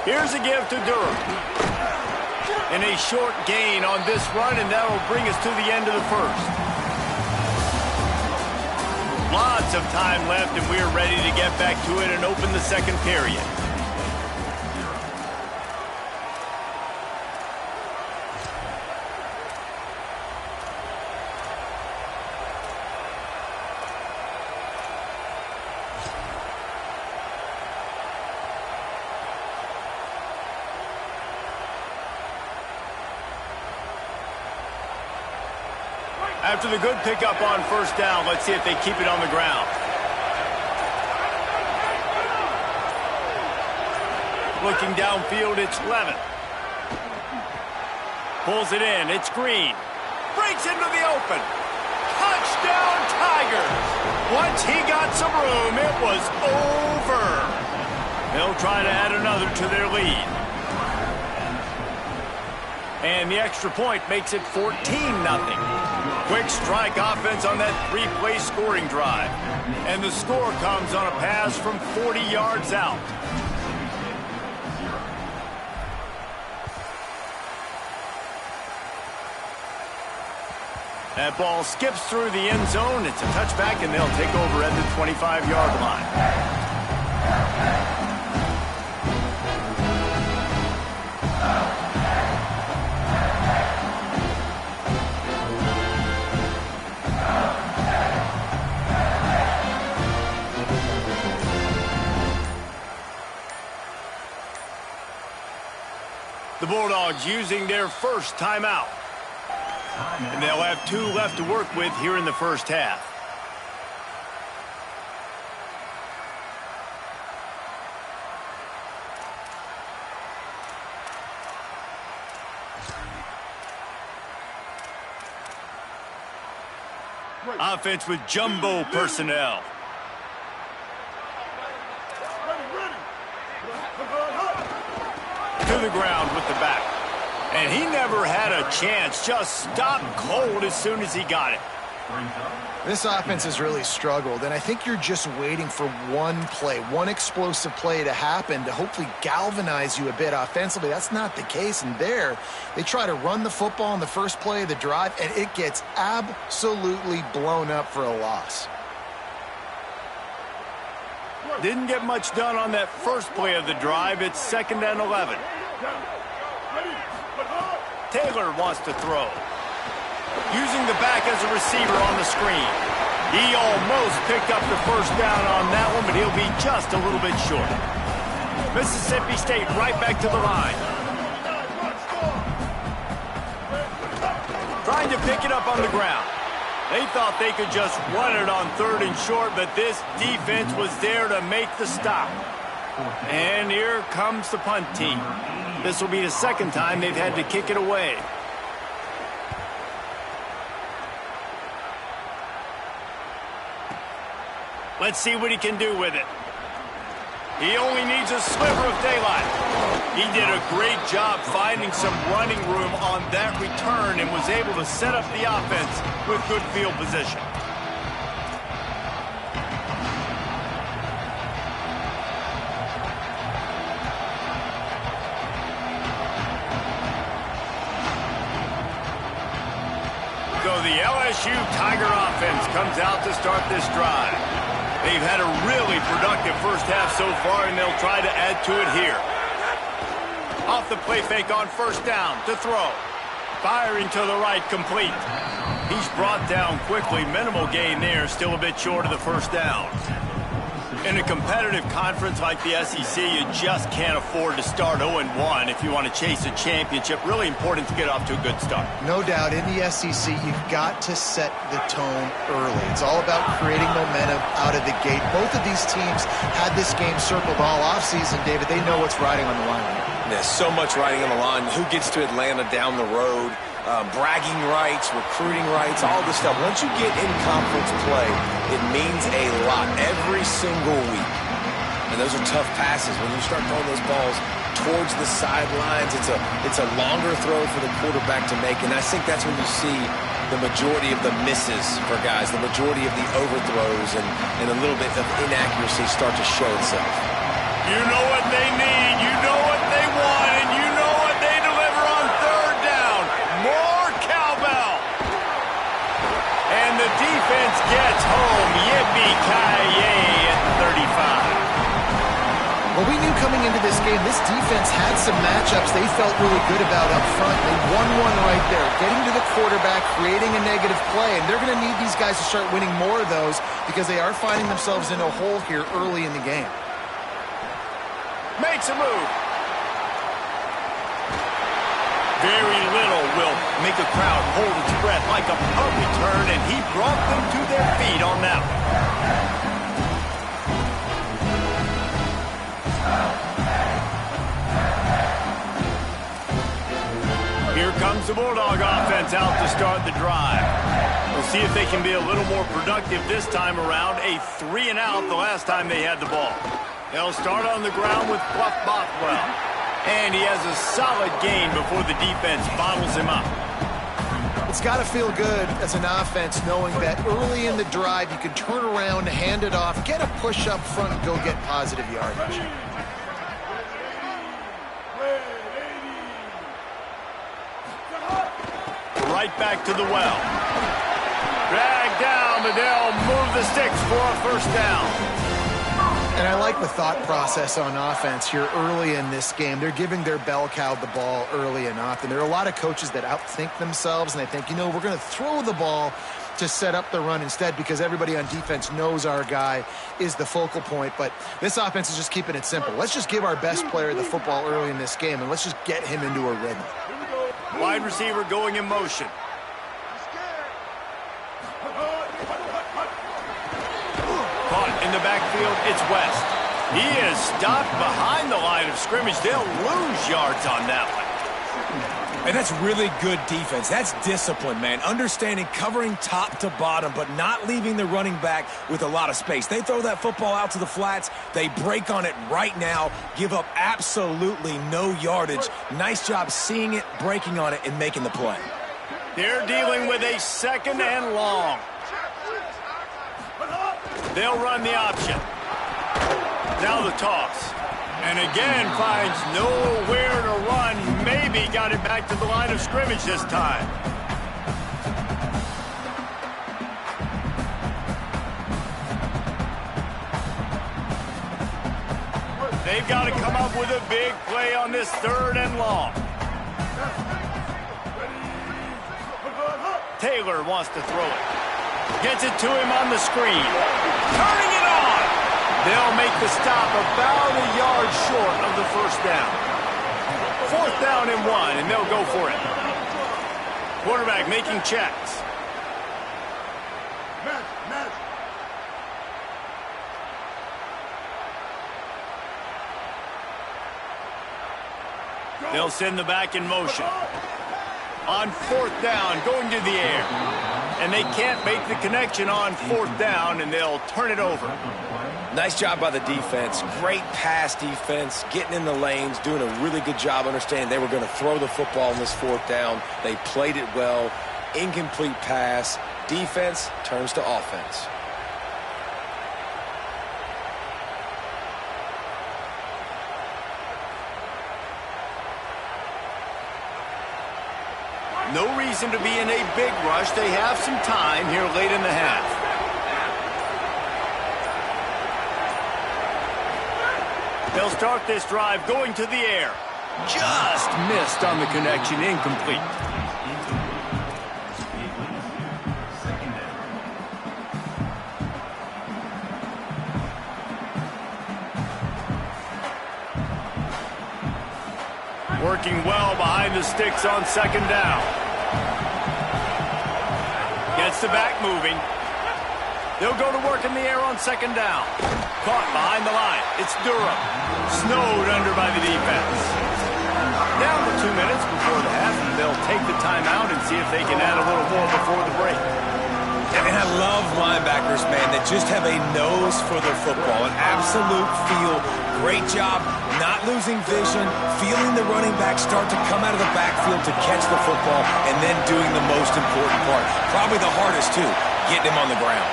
Here's a give to Durham. And a short gain on this run, and that will bring us to the end of the first. Lots of time left, and we're ready to get back to it and open the second period. After the good pickup on first down, let's see if they keep it on the ground. Looking downfield, it's Levin. Pulls it in, it's Green. Breaks into the open. Touchdown, Tigers! Once he got some room, it was over. They'll try to add another to their lead. And the extra point makes it 14-0. Quick strike offense on that three-play scoring drive. And the score comes on a pass from 40 yards out. That ball skips through the end zone. It's a touchback, and they'll take over at the 25-yard line. The Bulldogs using their first timeout. And they'll have 2 left to work with here in the first half. Offense with jumbo personnel. To the ground with the back. And he never had a chance. Just stopped cold as soon as he got it. This offense has really struggled, and I think you're just waiting for one play, one explosive play to happen to hopefully galvanize you a bit offensively. That's not the case, and there they try to run the football in the first play of the drive, and it gets absolutely blown up for a loss. Didn't get much done on that first play of the drive. It's 2nd and 11. Taylor wants to throw. Using the back as a receiver on the screen. He almost picked up the first down on that one, but he'll be just a little bit short. Mississippi State right back to the line. Trying to pick it up on the ground. They thought they could just run it on 3rd and short, but this defense was there to make the stop. And here comes the punt team. This will be the 2nd time they've had to kick it away. Let's see what he can do with it. He only needs a sliver of daylight. He did a great job finding some running room on that return and was able to set up the offense with good field position. So the LSU Tiger offense comes out to start this drive. They've had a really productive first half so far, and they'll try to add to it here. Off the play fake on first down to throw. Firing to the right, complete. He's brought down quickly. Minimal gain there, still a bit short of the first down. In a competitive conference like the SEC, you just can't afford to start 0-1 if you want to chase a championship. Really important to get off to a good start. No doubt, in the SEC, you've got to set the tone early. It's all about creating momentum out of the gate. Both of these teams had this game circled all offseason, David. They know what's riding on the line. There's so much riding on the line. Who gets to Atlanta down the road? Bragging rights, recruiting rights, all this stuff. Once you get in conference play, it means a lot every single week. And those are tough passes. When you start throwing those balls towards the sidelines, it's a longer throw for the quarterback to make. And I think that's when you see the majority of the misses for guys, the majority of the overthrows and a little bit of inaccuracy start to show itself. You know what they need. You know what they Taye at the 35. Well, we knew coming into this game, this defense had some matchups they felt really good about up front. They won one right there, getting to the quarterback, creating a negative play, and they're going to need these guys to start winning more of those because they are finding themselves in a hole here early in the game. Makes a move. Very little will make a crowd hold its breath like a punt return, and he brought them to their feet on that one. Here comes the Bulldog offense out to start the drive. We'll see if they can be a little more productive this time around. A 3-and-out the last time they had the ball. They'll start on the ground with Buff Bothwell. And he has a solid gain before the defense bottles him up. It's got to feel good as an offense knowing that early in the drive you can turn around, hand it off, get a push up front, and go get positive yardage. Right back to the well. Drag down, but they'll move the sticks for a first down. And I like the thought process on offense here early in this game. They're giving their bell cow the ball early and often. There are a lot of coaches that outthink themselves, and they think, you know, we're going to throw the ball to set up the run instead because everybody on defense knows our guy is the focal point. But this offense is just keeping it simple. Let's just give our best player the football early in this game, and let's just get him into a rhythm. Wide receiver going in motion. Caught in the backfield, it's West. He is stopped behind the line of scrimmage. They'll lose yards on that one. And that's really good defense. That's discipline, man. Understanding, covering top to bottom, but not leaving the running back with a lot of space. They throw that football out to the flats. They break on it right now, give up absolutely no yardage. Nice job seeing it, breaking on it, and making the play. They're dealing with a 2nd and long. They'll run the option. Now the toss. And again finds nowhere to run. Maybe got it back to the line of scrimmage this time. They've got to come up with a big play on this 3rd and long. Taylor wants to throw it. Gets it to him on the screen. Turning it on. They'll make the stop about a yard short of the first down. 4th down and 1, and they'll go for it. Quarterback making checks. They'll send the back in motion. On 4th down, going to the air. And they can't make the connection on 4th down, and they'll turn it over. Nice job by the defense. Great pass defense, getting in the lanes, doing a really good job understanding they were going to throw the football on this 4th down. They played it well. Incomplete pass. Defense turns to offense. No reason to be in a big rush. They have some time here late in the half. They'll start this drive going to the air. Just missed on the connection, incomplete. Working well behind the sticks on 2nd down. Gets the back moving. They'll go to work in the air on 2nd down. Caught behind the line. It's Durham. Snowed under by the defense. Down to 2 minutes before the half, and they'll take the timeout and see if they can add a little more before the break. And I love linebackers, man, that just have a nose for their football, an absolute feel. Great job not losing vision, feeling the running back start to come out of the backfield to catch the football, and then doing the most important part. Probably the hardest, too, getting him on the ground.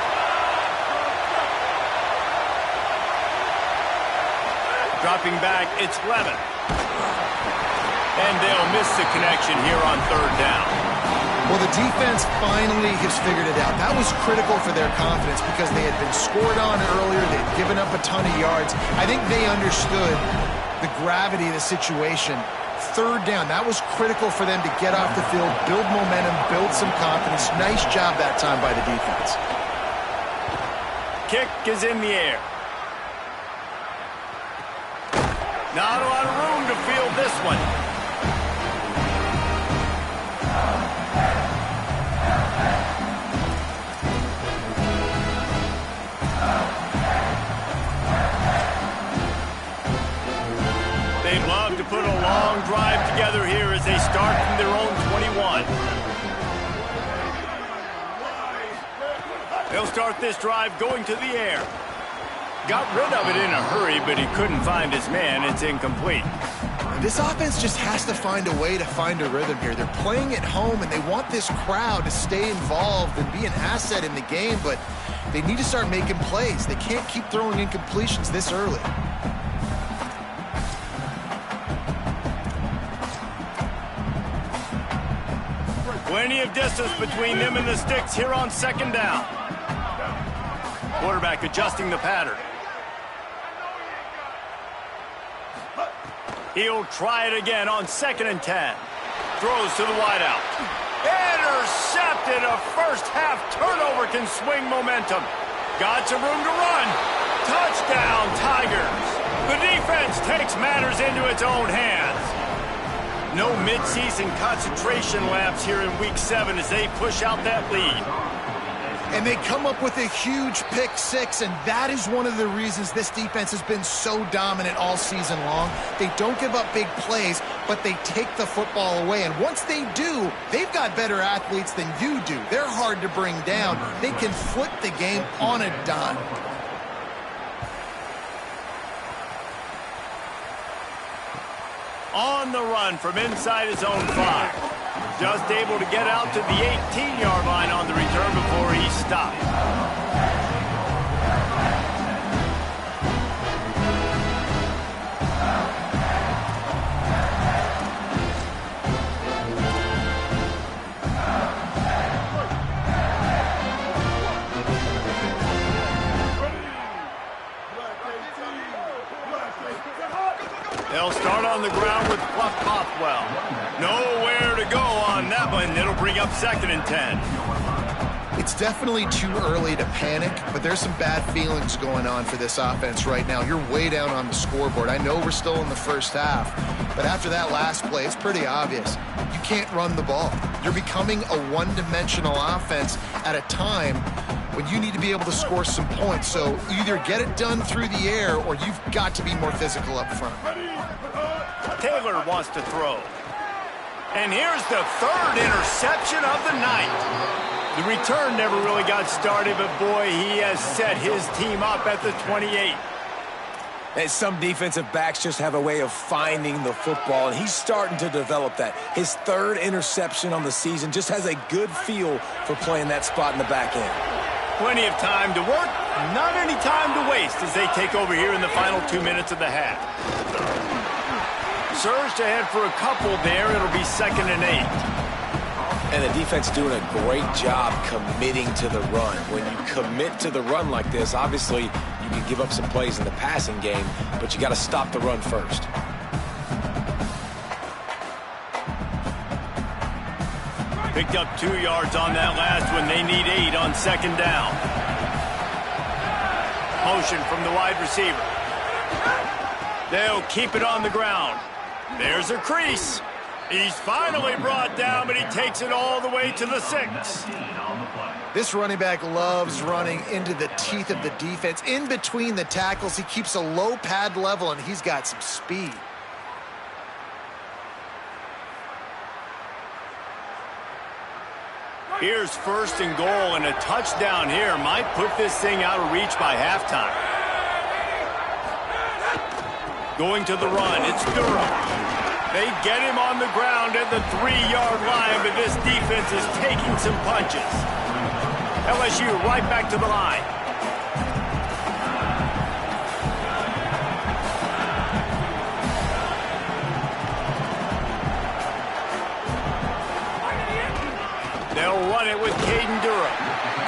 Dropping back, it's Levin. And they'll miss the connection here on 3rd down. Well, the defense finally has figured it out. That was critical for their confidence because they had been scored on earlier. They'd given up a ton of yards. I think they understood the gravity of the situation. Third down, that was critical for them to get off the field, build momentum, build some confidence. Nice job that time by the defense. Kick is in the air. Not a lot of room to field this one. They'd love to put a long drive together here as they start from their own 21. They'll start this drive going to the air. Got rid of it in a hurry, but he couldn't find his man. It's incomplete. This offense just has to find a way to find a rhythm here. They're playing at home, and they want this crowd to stay involved and be an asset in the game, but they need to start making plays. They can't keep throwing incompletions this early. Plenty of distance between them and the sticks here on second down. Quarterback adjusting the pattern. He'll try it again on 2nd and 10. Throws to the wideout. Intercepted. A first-half turnover can swing momentum. Got some room to run. Touchdown, Tigers. The defense takes matters into its own hands. No mid-season concentration lapse here in Week 7 as they push out that lead. And they come up with a huge pick six, and that is one of the reasons this defense has been so dominant all season long. They don't give up big plays, but they take the football away. And once they do, they've got better athletes than you do. They're hard to bring down. They can flip the game on a dime. On the run from inside his own 5. Just able to get out to the 18-yard line on the return before he stopped. They'll start on the ground with Fluff Bothwell. Nowhere to go on that one. It'll bring up 2nd and 10. It's definitely too early to panic, but there's some bad feelings going on for this offense right now. You're way down on the scoreboard. I know we're still in the first half, but after that last play, it's pretty obvious. You can't run the ball. You're becoming a one-dimensional offense at a time when you need to be able to score some points. So either get it done through the air or you've got to be more physical up front. Taylor wants to throw. And here's the 3rd interception of the night. The return never really got started, but boy, he has set his team up at the 28. And some defensive backs just have a way of finding the football, and he's starting to develop that. His 3rd interception on the season, just has a good feel for playing that spot in the back end. Plenty of time to work, not any time to waste as they take over here in the final 2 minutes of the half. Surged ahead for a couple there. It'll be 2nd and 8. And the defense doing a great job committing to the run. When you commit to the run like this, obviously you can give up some plays in the passing game, but you got to stop the run first. Picked up 2 yards on that last one. They need 8 on 2nd down. Motion from the wide receiver. They'll keep it on the ground. There's a crease. He's finally brought down, but he takes it all the way to the 6. This running back loves running into the teeth of the defense. In between the tackles, he keeps a low pad level, and he's got some speed. Here's 1st and goal, and a touchdown here might put this thing out of reach by halftime. Going to the run, it's Durham. They get him on the ground at the 3-yard line, but this defense is taking some punches. LSU right back to the line. it with Caden Durham.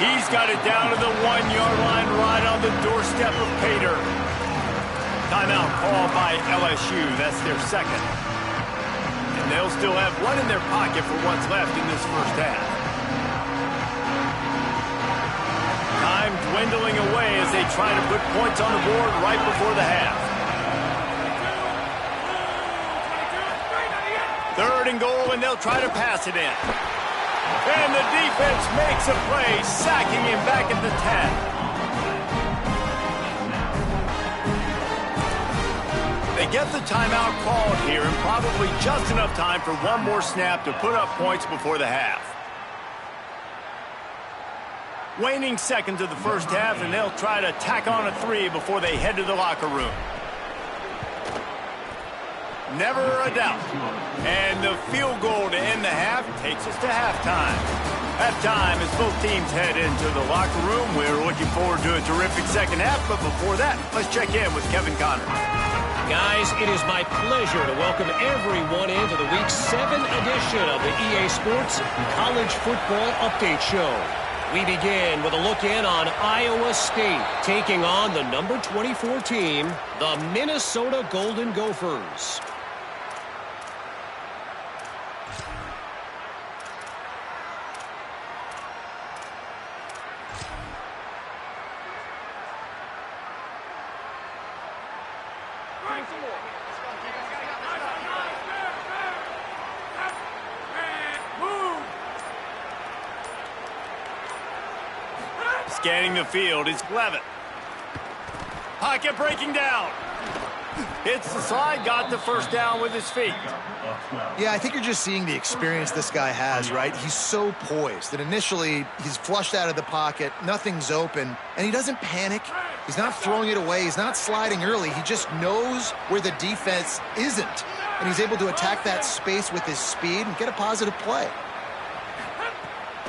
He's got it down to the 1-yard line right on the doorstep of Pater. Timeout called by LSU. That's their second. And they'll still have one in their pocket for what's left in this first half. Time dwindling away as they try to put points on the board right before the half. 3rd and goal, and they'll try to pass it in. And the defense makes a play, sacking him back at the 10. They get the timeout called here, and probably just enough time for one more snap to put up points before the half. Waning seconds of the first half, and they'll try to tack on a 3 before they head to the locker room. Never a doubt. And the field goal to end the half takes us to halftime. Halftime as both teams head into the locker room. We're looking forward to a terrific second half, but before that, let's check in with Kevin Connor. Guys, it is my pleasure to welcome everyone into the Week 7 edition of the EA Sports College Football Update Show. We begin with a look in on Iowa State taking on the number 24 team, the Minnesota Golden Gophers. Scanning the field is Levitt. Pocket breaking down. Hits the slide, got the first down with his feet. Yeah, I think you're just seeing the experience this guy has, right? He's so poised that initially he's flushed out of the pocket, nothing's open, and he doesn't panic. He's not throwing it away. He's not sliding early. He just knows where the defense isn't, and he's able to attack that space with his speed and get a positive play.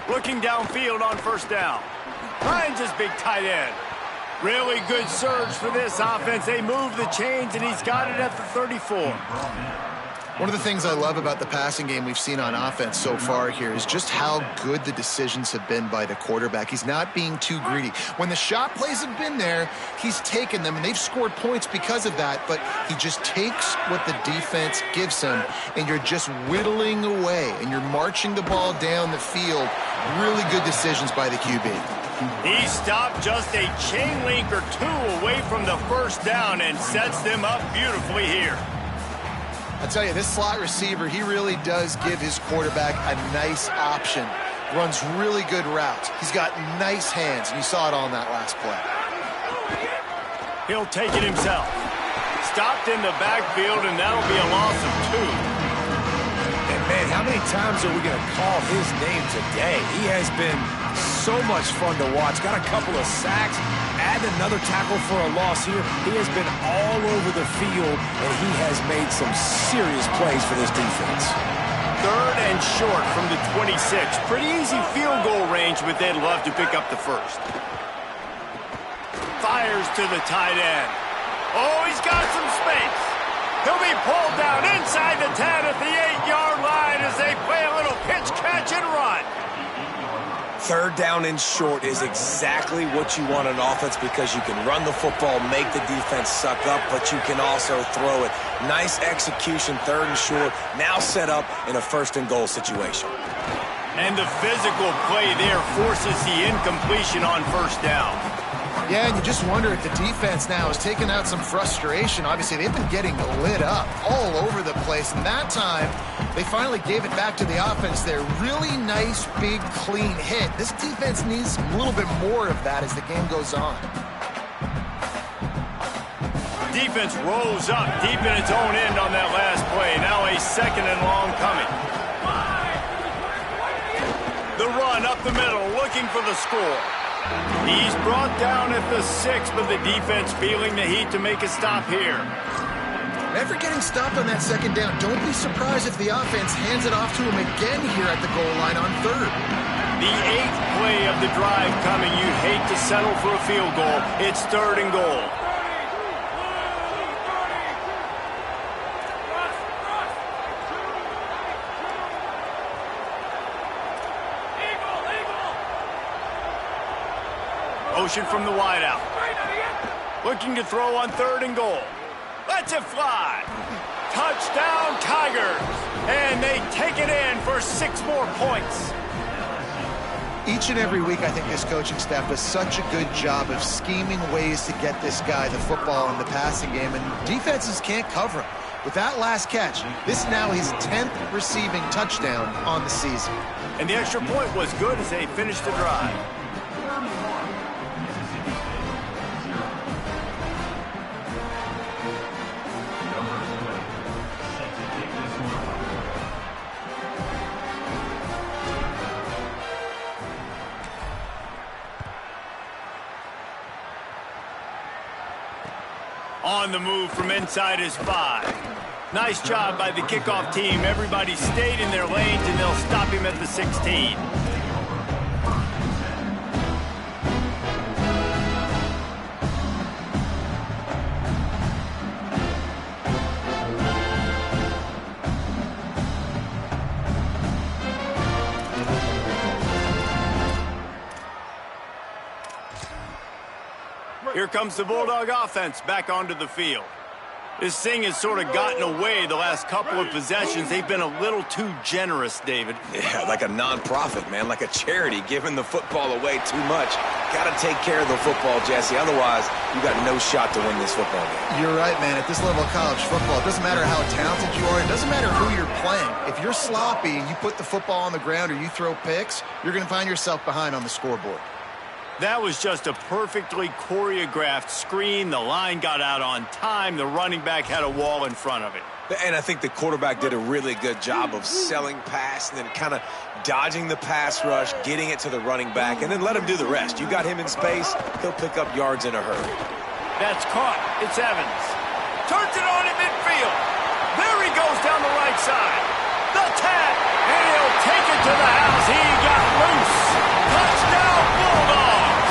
Looking downfield on first down. Finds his big tight end. Really good surge for this offense. They move the chains, and he's got it at the 34. One of the things I love about the passing game we've seen on offense so far here is just how good the decisions have been by the quarterback. He's not being too greedy. When the shot plays have been there, he's taken them, and they've scored points because of that, but he just takes what the defense gives him, and you're just whittling away, and you're marching the ball down the field. Really good decisions by the QB. He stopped just a chain link or two away from the first down and sets them up beautifully here. I tell you, this slot receiver, he really does give his quarterback a nice option. Runs really good routes. He's got nice hands, and you saw it all in that last play. He'll take it himself. Stopped in the backfield, and that'll be a loss of 2. And man, how many times are we going to call his name today? He has been so much fun to watch. Got a couple of sacks. Add another tackle for a loss here. He has been all over the field, and he has made some serious plays for this defense. 3rd and short from the 26. Pretty easy field goal range, but they'd love to pick up the first. Fires to the tight end. Oh, he's got some space. He'll be pulled down inside the 10 at the 8-yard line as they play a little pitch, catch, and run. 3rd down and short is exactly what you want on offense because you can run the football, make the defense suck up, but you can also throw it. Nice execution, 3rd and short, now set up in a 1st and goal situation. And the physical play there forces the incompletion on first down. Yeah, and you just wonder if the defense now is taking out some frustration. Obviously, they've been getting lit up all over the place, and that time they finally gave it back to the offense there. Really nice, big, clean hit. This defense needs a little bit more of that as the game goes on. Defense rolls up deep in its own end on that last play. Now a 2nd and long coming. The run up the middle, looking for the score. He's brought down at the 6, but the defense feeling the heat to make a stop here. After getting stopped on that 2nd down, don't be surprised if the offense hands it off to him again here at the goal line on 3rd. The 8th play of the drive coming. You'd hate to settle for a field goal. It's 3rd and goal. Motion from the wideout. Looking to throw on 3rd and goal. Lets it fly. Touchdown, Tigers. And they take it in for 6 more points. Each and every week, I think this coaching staff does such a good job of scheming ways to get this guy the football in the passing game, and defenses can't cover him. With that last catch, this is now his 10th receiving touchdown on the season. And the extra point was good as they finished the drive. On the move from inside his 5. Nice job by the kickoff team. Everybody stayed in their lanes, and they'll stop him at the 16. Here comes the Bulldog offense back onto the field. This thing has sort of gotten away the last couple of possessions. They've been a little too generous, David. Yeah, like a non-profit, man, like a charity, giving the football away too much. Got to take care of the football, Jesse. Otherwise, you got no shot to win this football game. You're right, man. At this level of college football, it doesn't matter how talented you are. It doesn't matter who you're playing. If you're sloppy and you put the football on the ground or you throw picks, you're going to find yourself behind on the scoreboard. That was just a perfectly choreographed screen. The line got out on time. The running back had a wall in front of it. And I think the quarterback did a really good job of selling pass and then kind of dodging the pass rush, getting it to the running back, and then let him do the rest. You got him in space, he'll pick up yards in a hurry. That's caught. It's Evans. Turns it on in midfield. There he goes down the right side. The tap, and he'll take it to the house. He got loose. Touchdown, Bulldogs.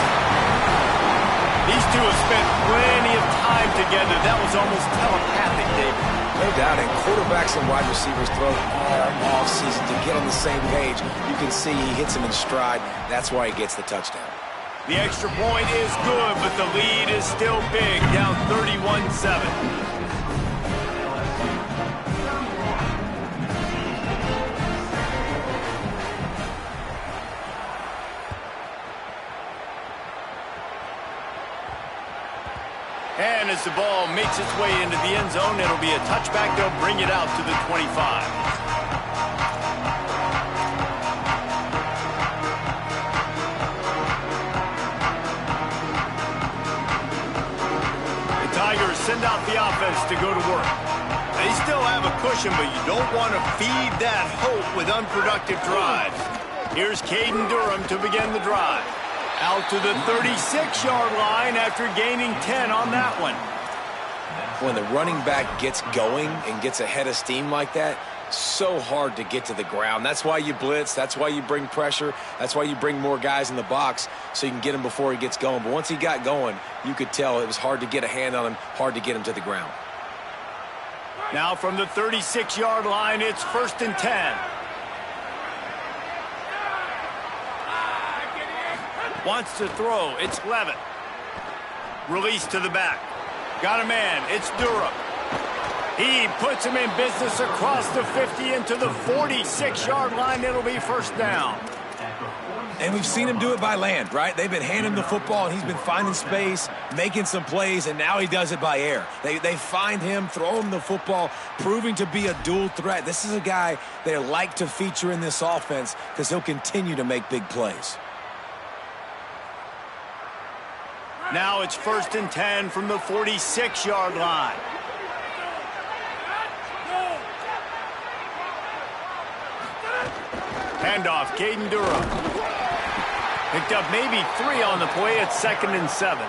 These two have spent plenty of time together. That was almost telepathic, David. No doubt, and quarterbacks and wide receivers throw all offseason to get on the same page. You can see he hits him in stride. That's why he gets the touchdown. The extra point is good, but the lead is still big, down 31-7. And as the ball makes its way into the end zone, it'll be a touchback. They'll bring it out to the 25. The Tigers send out the offense to go to work. They still have a cushion, but you don't want to feed that hope with unproductive drives. Here's Caden Durham to begin the drive. Out to the 36-yard line after gaining 10 on that one. When the running back gets going and gets ahead of steam like that, so hard to get to the ground. That's why you blitz. That's why you bring pressure. That's why you bring more guys in the box so you can get him before he gets going. But once he got going, you could tell it was hard to get a hand on him, hard to get him to the ground. Now from the 36-yard line, it's 1st and 10. Wants to throw. It's Levitt. Release to the back. Got a man. It's Durham. He puts him in business across the 50 into the 46-yard line. It'll be 1st down. And we've seen him do it by land, right? They've been handing the football, and he's been finding space, making some plays, and now he does it by air. They find him, throw him the football, proving to be a dual threat. This is a guy they like to feature in this offense because he'll continue to make big plays. Now it's 1st and 10 from the 46-yard line. Handoff, Caden Durham. Picked up maybe 3 on the play at 2nd and 7.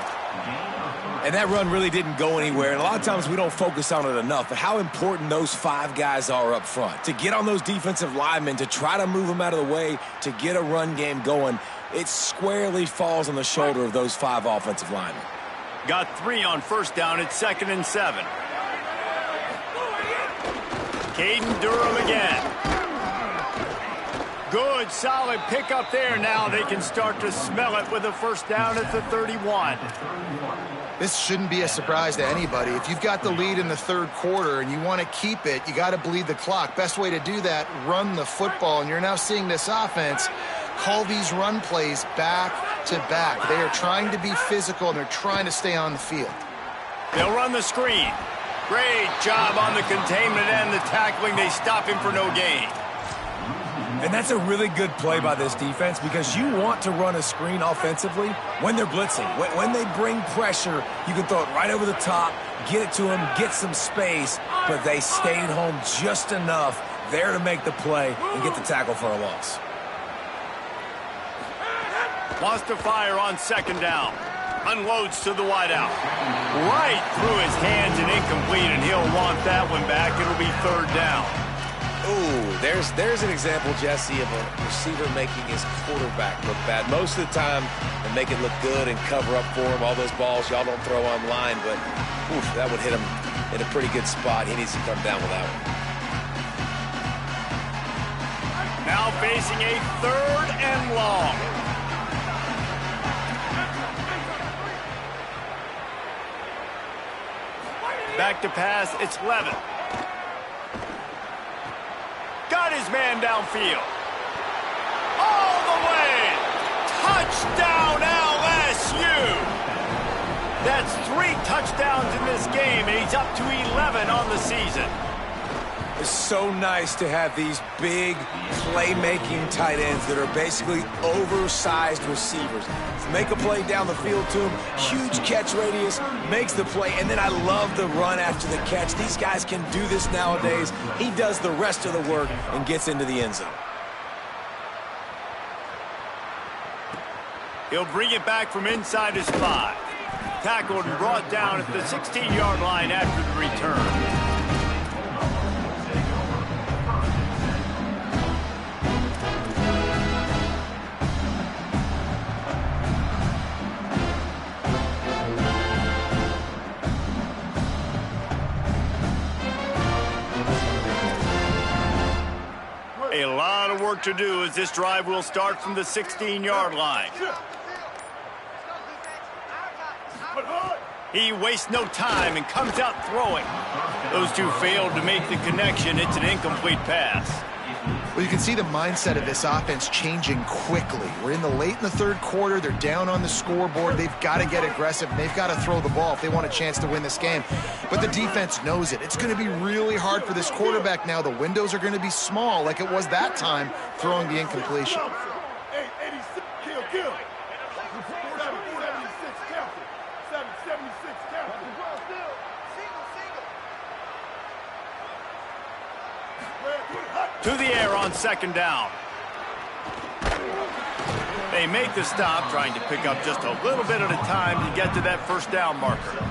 And that run really didn't go anywhere. And a lot of times we don't focus on it enough. But how important those 5 guys are up front. To get on those defensive linemen, to try to move them out of the way, to get a run game going, it squarely falls on the shoulder of those 5 offensive linemen. Got 3 on 1st down at 2nd and 7. Caden Durham again. Good, solid pickup there. Now they can start to smell it with a first down at the 31. This shouldn't be a surprise to anybody. If you've got the lead in the third quarter and you want to keep it, you got to bleed the clock. Best way to do that, run the football. And you're now seeing this offense call these run plays back to back. They are trying to be physical, and they're trying to stay on the field. They'll run the screen. Great job on the containment and the tackling. They stop him for no gain. And that's a really good play by this defense, because you want to run a screen offensively when they're blitzing. When they bring pressure, you can throw it right over the top, get it to them, get some space, but they stayed home just enough there to make the play and get the tackle for a loss. Wants to fire on second down. Unloads to the wideout. Right through his hands and incomplete, and he'll want that one back. It'll be third down. Ooh, there's an example, Jesse, of a receiver making his quarterback look bad. Most of the time, they make it look good and cover up for him. All those balls y'all don't throw online, but oof, that would hit him in a pretty good spot. He needs to come down with that one. Now facing a third and long. Back to pass, it's Levin. Got his man downfield. All the way. Touchdown LSU. That's 3 touchdowns in this game, and he's up to 11 on the season. It's so nice to have these big playmaking tight ends that are basically oversized receivers. Make a play down the field to him, huge catch radius, makes the play, and then I love the run after the catch. These guys can do this nowadays. He does the rest of the work and gets into the end zone. He'll bring it back from inside his 5. Tackled and brought down at the 16-yard line after the return. A lot of work to do as this drive will start from the 16-yard line. He wastes no time and comes out throwing. Those two failed to make the connection. It's an incomplete pass. Well, you can see the mindset of this offense changing quickly. We're in the third quarter. They're down on the scoreboard. They've got to get aggressive. They've got to throw the ball if they want a chance to win this game. But the defense knows it. It's going to be really hard for this quarterback now. The windows are going to be small like it was that time throwing the incompletion. To the air on second down. They make the stop, trying to pick up just a little bit at a time to get to that first down marker.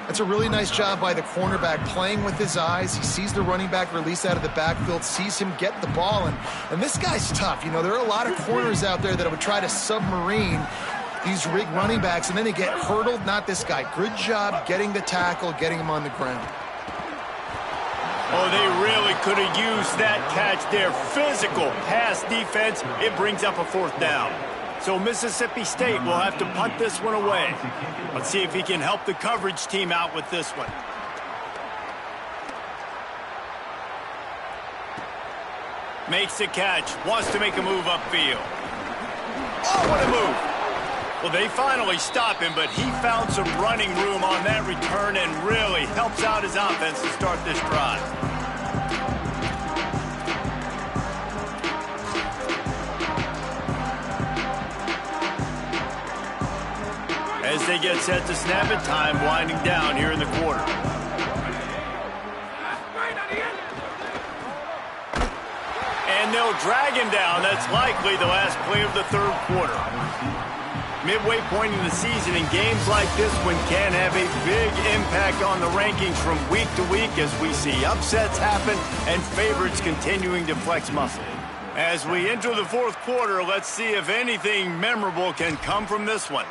That's a really nice job by the cornerback, playing with his eyes. He sees the running back release out of the backfield, sees him get the ball, and this guy's tough. You know, there are a lot of corners out there that would try to submarine these running backs, and then they get hurdled. Not this guy. Good job getting the tackle, getting him on the ground. Oh, they really could have used that catch there. Physical pass defense. It brings up a fourth down. So Mississippi State will have to punt this one away. Let's see if he can help the coverage team out with this one. Makes the catch. Wants to make a move upfield. Oh, what a move. Well, they finally stop him, but he found some running room on that return and really helps out his offense to start this drive. As they get set to snap it, time winding down here in the quarter. And they'll drag him down. That's likely the last play of the third quarter. Midway point in the season, and games like this one can have a big impact on the rankings from week to week as we see upsets happen and favorites continuing to flex muscle. As we enter the fourth quarter, let's see if anything memorable can come from this one.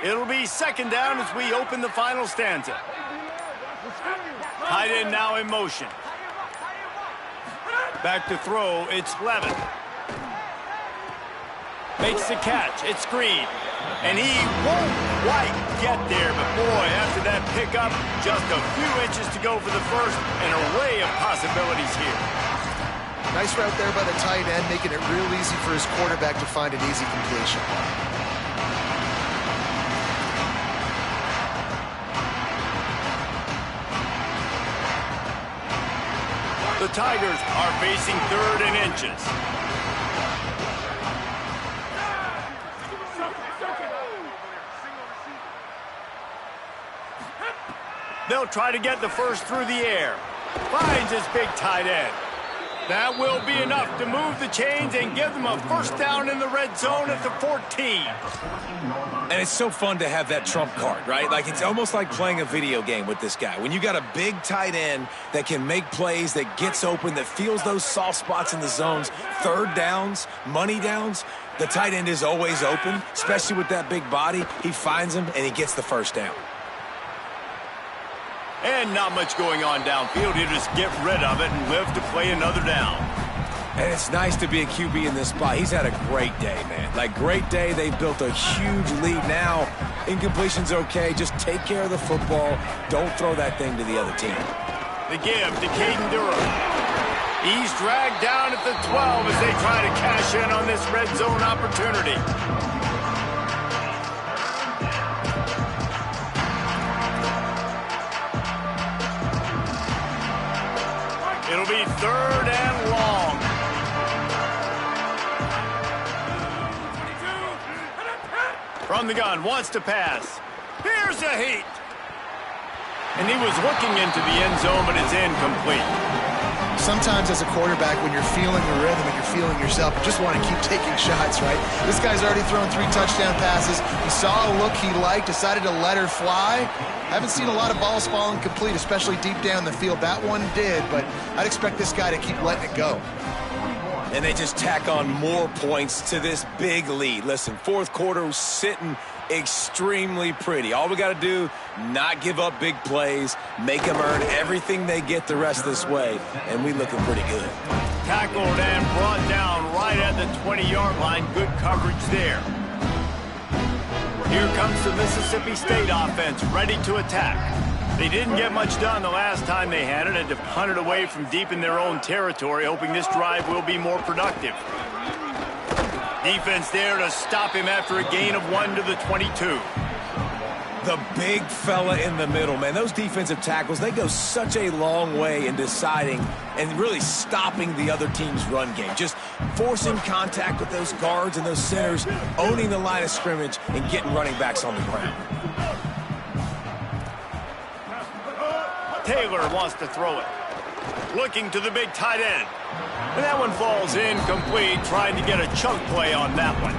It'll be second down as we open the final stanza. Tight end now in motion. Back to throw, it's Levin. Makes the catch, it's Green. And he won't quite get there, but boy, after that pickup, just a few inches to go for the first, and an array of possibilities here. Nice route there by the tight end, making it real easy for his quarterback to find an easy completion. The Tigers are facing third and inches. They'll try to get the first through the air. Finds his big tight end. That will be enough to move the chains and give them a first down in the red zone at the 14. And it's so fun to have that trump card, right? Like, it's almost like playing a video game with this guy. When you got a big tight end that can make plays, that gets open, that feels those soft spots in the zones, third downs, money downs, the tight end is always open, especially with that big body. He finds him, and he gets the first down. And not much going on downfield. He'll just get rid of it and live to play another down. And it's nice to be a QB in this spot. He's had a great day, man. Like, great day. They've built a huge lead now. Incompletion's okay. Just take care of the football. Don't throw that thing to the other team. The give to Caden Durham. He's dragged down at the 12 as they try to cash in on this red zone opportunity. It'll be third and long. From the gun, wants to pass. Here's a heat. And he was looking into the end zone, but it's incomplete. Sometimes as a quarterback, when you're feeling the rhythm and you're feeling yourself, you just want to keep taking shots, right? This guy's already thrown 3 touchdown passes. He saw a look he liked, decided to let her fly. Haven't seen a lot of balls falling complete, especially deep down the field. That one did, but I'd expect this guy to keep letting it go. And they just tack on more points to this big lead. Listen, fourth quarter was sitting extremely pretty. All we got to do, not give up big plays, make them earn everything they get the rest of this way, and we looking pretty good. Tackled and brought down right at the 20-yard line. Good coverage there. Here comes the Mississippi State offense, ready to attack. They didn't get much done the last time they had it, and to punt it away from deep in their own territory, hoping this drive will be more productive. Defense there to stop him after a gain of 1 to the 22. The big fella in the middle, man. Those defensive tackles, they go such a long way in deciding and really stopping the other team's run game. Just forcing contact with those guards and those centers, owning the line of scrimmage, and getting running backs on the ground. Taylor wants to throw it. Looking to the big tight end. And that one falls incomplete, trying to get a chunk play on that one.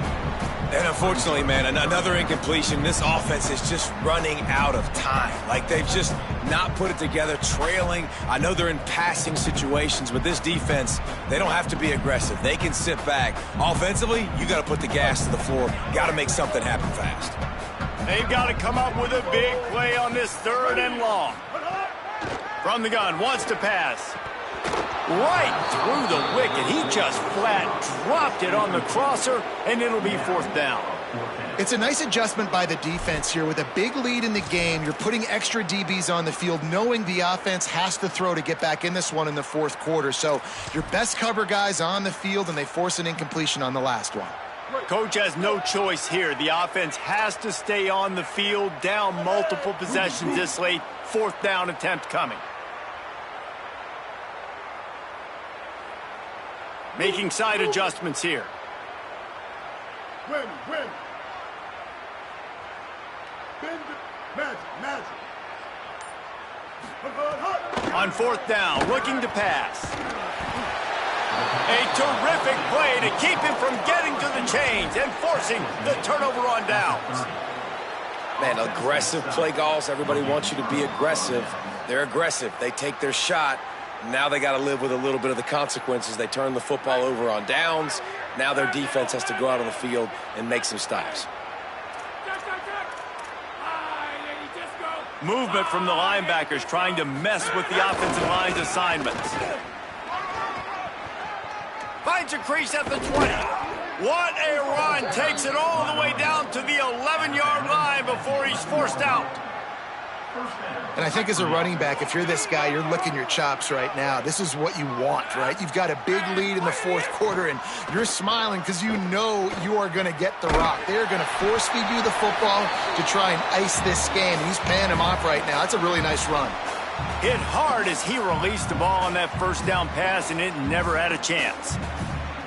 And unfortunately, man, another incompletion. This offense is just running out of time. Like, they've just not put it together, trailing. I know they're in passing situations, but this defense, they don't have to be aggressive. They can sit back. Offensively, you got to put the gas to the floor. Got to make something happen fast. They've got to come up with a big play on this third and long. From the gun, wants to pass. Right through the wicket. He just flat dropped it on the crosser, and it'll be fourth down. It's a nice adjustment by the defense here. With a big lead in the game, you're putting extra DBs on the field, knowing the offense has to throw to get back in this one in the fourth quarter. So your best cover guys on the field, and they force an incompletion on the last one. Coach has no choice here. The offense has to stay on the field, down multiple possessions this late. Fourth down attempt coming. Making side adjustments here. Win. Magic. On fourth down, looking to pass. A terrific play to keep him from getting to the chains and forcing the turnover on downs. Man, aggressive play calls. Everybody wants you to be aggressive. They're aggressive. They take their shot. Now they got to live with a little bit of the consequences. They turn the football over on downs. Now their defense has to go out on the field and make some stops. Movement from the linebackers trying to mess with the offensive line's assignments. Finds a crease at the 20. What a run. Takes it all the way down to the 11-yard line before he's forced out. And I think as a running back, if you're this guy, you're licking your chops right now. This is what you want, right? You've got a big lead in the fourth quarter, and you're smiling because you know you are going to get the rock. They're going to force feed you the football to try and ice this game. He's paying him off right now. That's a really nice run. Hit hard as he released the ball on that first down pass, and it never had a chance.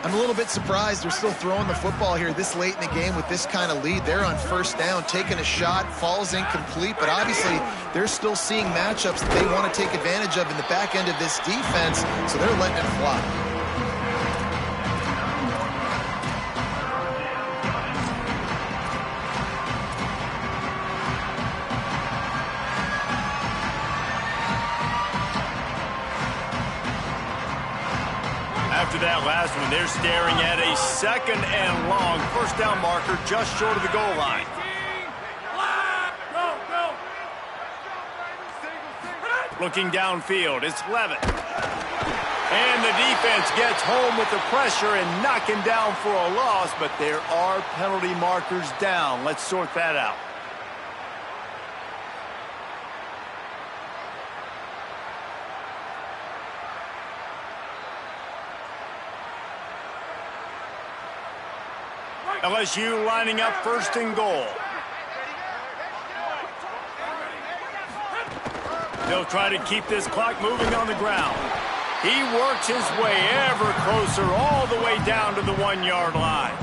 I'm a little bit surprised they're still throwing the football here this late in the game with this kind of lead. They're on first down, taking a shot, falls incomplete, but obviously they're still seeing matchups that they want to take advantage of in the back end of this defense, so they're letting it fly. After that last one, they're staring at a second and long first down marker just short of the goal line. Looking downfield, it's Levitt. And the defense gets home with the pressure and knocking down for a loss, but there are penalty markers down. Let's sort that out. LSU lining up first and goal. They'll try to keep this clock moving on the ground. He works his way ever closer all the way down to the 1-yard line.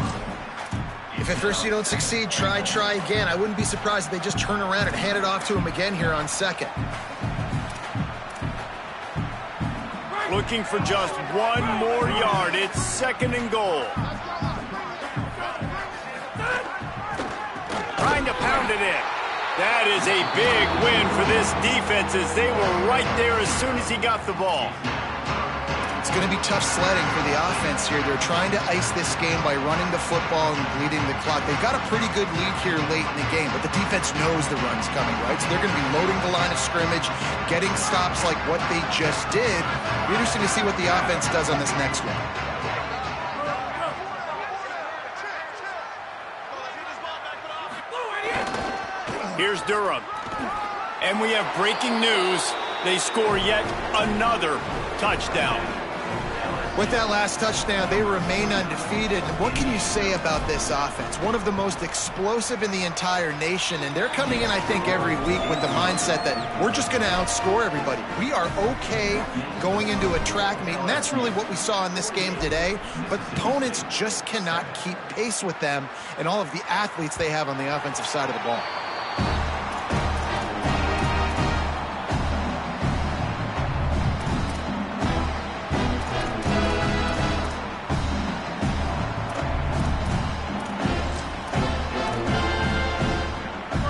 If at first you don't succeed, try again. I wouldn't be surprised if they just turn around and hand it off to him again here on second. Looking for just one more yard. It's second and goal. Trying to pound it in. That is a big win for this defense as they were right there as soon as he got the ball. It's going to be tough sledding for the offense here. They're trying to ice this game by running the football and bleeding the clock. They've got a pretty good lead here late in the game, but the defense knows the run's coming, right? So they're going to be loading the line of scrimmage, getting stops like what they just did. It'll be interesting to see what the offense does on this next one. Here's Durham. And we have breaking news. They score yet another touchdown. With that last touchdown, they remain undefeated. And what can you say about this offense? One of the most explosive in the entire nation. And they're coming in, I think, every week with the mindset that we're just going to outscore everybody. We are okay going into a track meet. And that's really what we saw in this game today. But opponents just cannot keep pace with them and all of the athletes they have on the offensive side of the ball.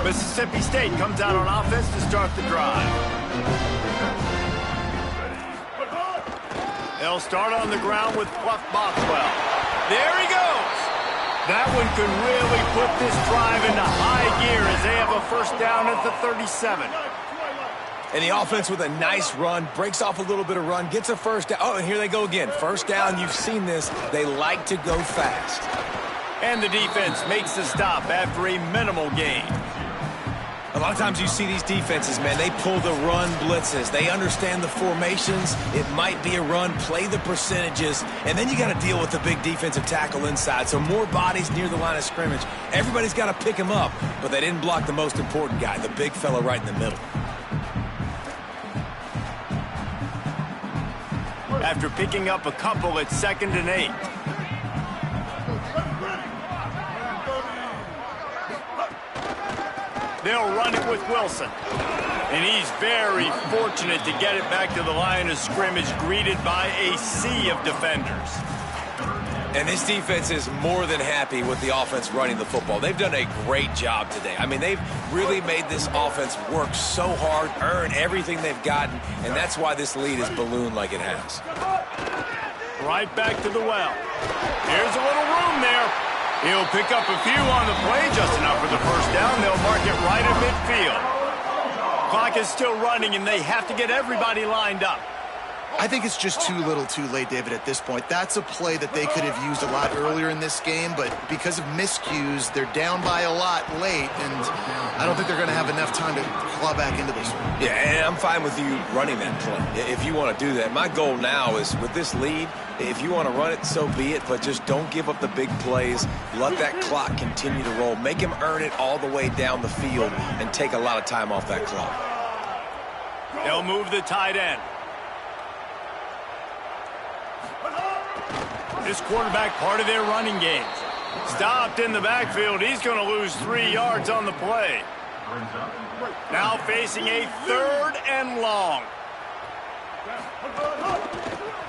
Mississippi State comes out on offense to start the drive. They'll start on the ground with Bluff Bothwell. There he goes. That one could really put this drive into high gear as they have a first down at the 37. And the offense with a nice run, breaks off a little bit of run, gets a first down. Oh, and here they go again. First down, you've seen this. They like to go fast. And the defense makes the stop after a minimal gain. A lot of times you see these defenses, man, they pull the run blitzes. They understand the formations. It might be a run, play the percentages, and then you got to deal with the big defensive tackle inside. So more bodies near the line of scrimmage. Everybody's got to pick him up, but they didn't block the most important guy, the big fella right in the middle. After picking up a couple, it's 2nd and 8. They'll run it with Wilson. And he's very fortunate to get it back to the line of scrimmage, greeted by a sea of defenders. And this defense is more than happy with the offense running the football. They've done a great job today. I mean, they've really made this offense work so hard, earn everything they've gotten, and that's why this lead is ballooned like it has. Right back to the well. Here's a little room there. He'll pick up a few on the play, just enough for the first down. They'll mark it right at midfield. clock is still running, and they have to get everybody lined up. I think it's just too little too late, David, at this point. That's a play that they could have used a lot earlier in this game, but because of miscues, they're down by a lot late, and I don't think they're going to have enough time to claw back into this one. Yeah, and I'm fine with you running that play if you want to do that. My goal now is with this lead, if you want to run it, so be it, but just don't give up the big plays. Let that clock continue to roll. Make him earn it all the way down the field and take a lot of time off that clock. They'll move the tight end. This quarterback part of their running game. Stopped in the backfield. He's going to lose 3 yards on the play. Now facing a 3rd and long.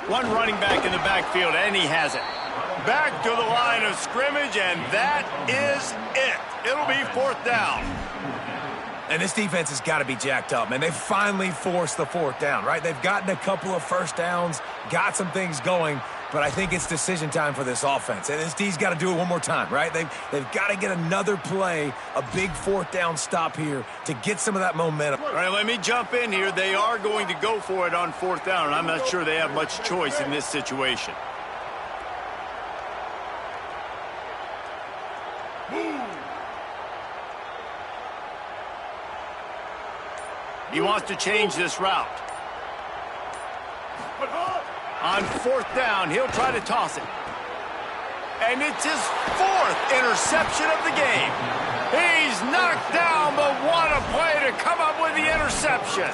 One running back in the backfield, and he has it. Back to the line of scrimmage, and that is it. It'll be 4th down. And this defense has got to be jacked up, man. They finally forced the 4th down, right? They've gotten a couple of first downs, got some things going, but I think it's decision time for this offense. And this D's got to do it one more time, right? They've got to get another play, a big 4th down stop here to get some of that momentum. All right, let me jump in here. They are going to go for it on 4th down, and I'm not sure they have much choice in this situation. He wants to change this route. On 4th down, he'll try to toss it. And it's his 4th interception of the game. He's knocked down, but what a play to come up with the interception.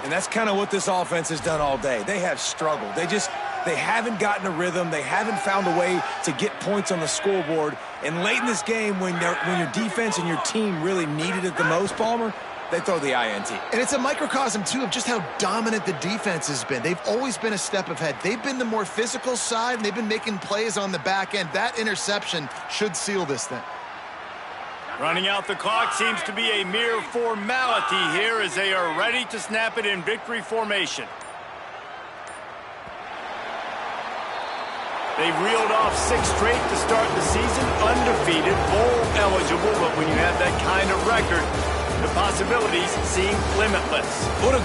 And that's kind of what this offense has done all day. They have struggled. They haven't gotten a rhythm. They haven't found a way to get points on the scoreboard. And late in this game, when your defense and your team really needed it the most, Palmer, they throw the INT. And it's a microcosm, too, of just how dominant the defense has been. They've always been a step ahead. They've been the more physical side, and they've been making plays on the back end. That interception should seal this thing. Running out the clock seems to be a mere formality here as they are ready to snap it in victory formation. They've reeled off 6 straight to start the season, undefeated, bowl eligible, but when you have that kind of record, the possibilities seem limitless. What a